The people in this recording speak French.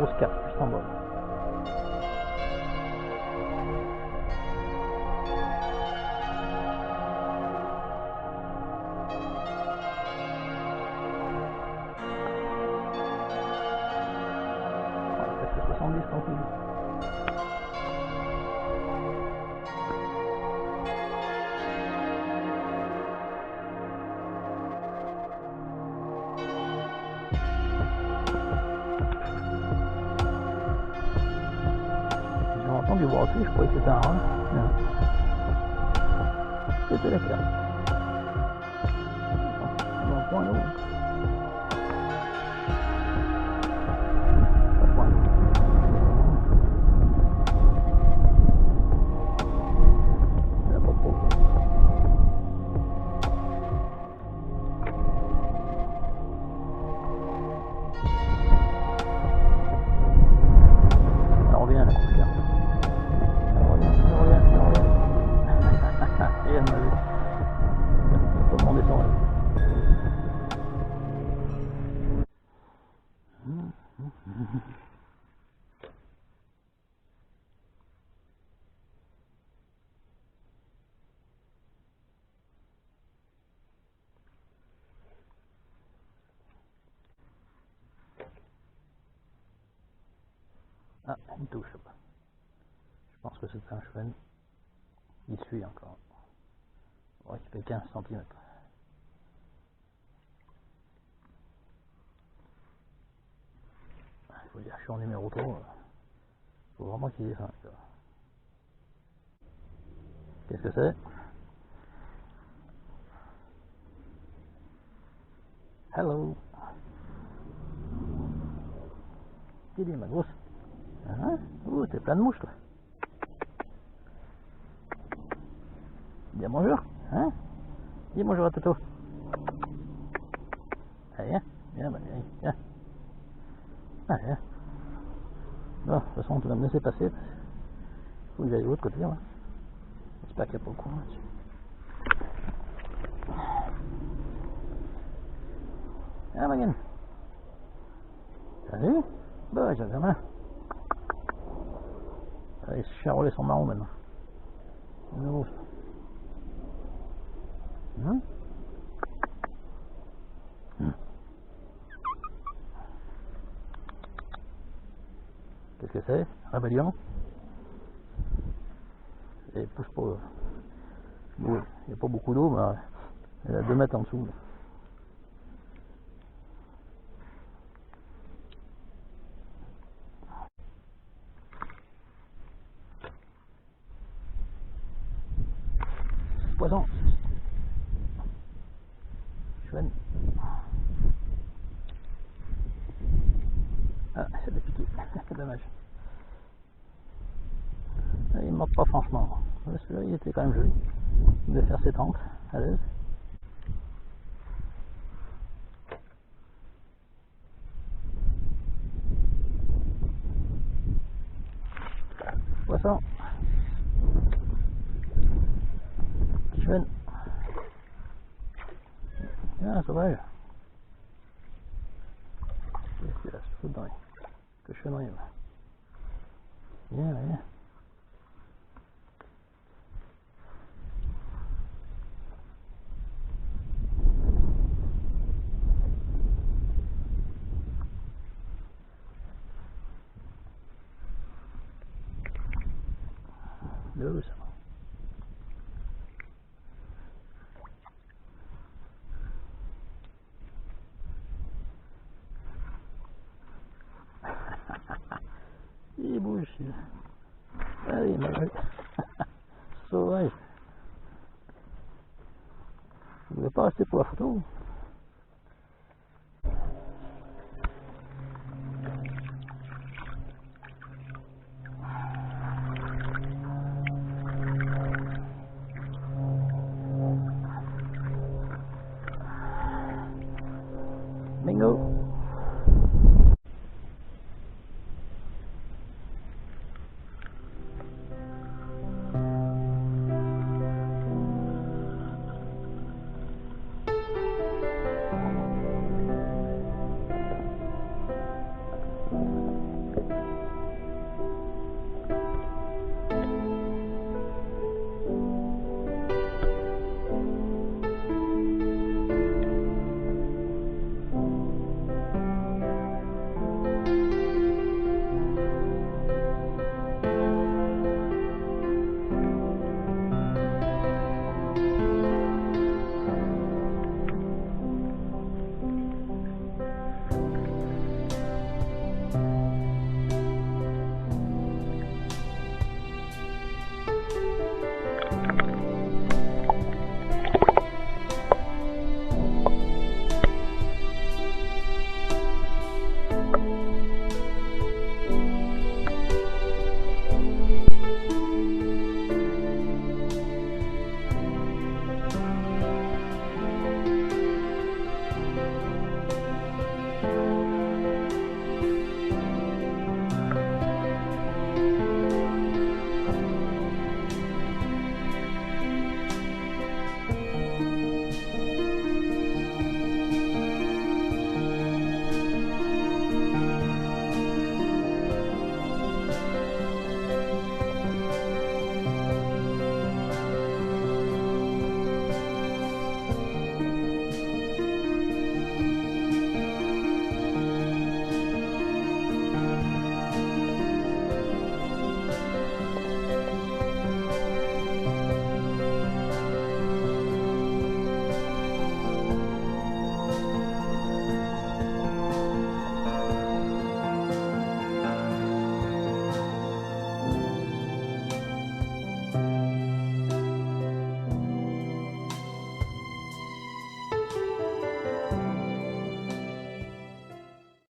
grosse cape juste en bas. Ouais, c'est 70 tranquille. J'ai entendu voir aussi, je croyais que c'était un rang. C'était la carte. Bon, point là. Pas de point. Il n'y a pas trop. Elle revient la grosse carte. Elle revient. Et elle m'a vu. Tout le monde est sans elle. Ah, une touche là-bas. Je pense que c'est un cheval. Il suit encore. Ouais, il fait 15 cm. Il faut dire, je suis en numéro 3. Il faut vraiment qu'il descende. Qu'est-ce que c'est? Hello. Qui dit ma grosse? Hein? Ouh, t'es plein de mouches toi. Dis bonjour. Hein? Dis bonjour à Toto. Allez, viens. Viens, viens. Allez, viens. Bon, de toute façon, tu vas me laisser passer. Faut que j'aille de l'autre côté. Hein. J'espère qu'il n'y a pas le coin là-dessus. Ah, Megan. Salut. Bah, j'ai la main. Les charolais sont marrons maintenant. Nouveau. Qu'est-ce que c'est? Rébellion? Et pousse pas. Il n'y a pas beaucoup d'eau, mais elle a 2 mètres en dessous. Là. Poisson. Chouette. Ah, ça l'a piqué. C'est dommage. Il ne mord pas franchement. Celui-là, il était quand même joli. Il devait faire ses 30 à l'aise. Poisson. Chouette. Ah, sauvage. Qu'est-ce qu'il a se foutre dans les cochonneries là. Viens, viens. Là, ça va. Il bouge. Allez, il m'a vu. Sauvage. Il ne voulait pas rester pour la photo. Bingo.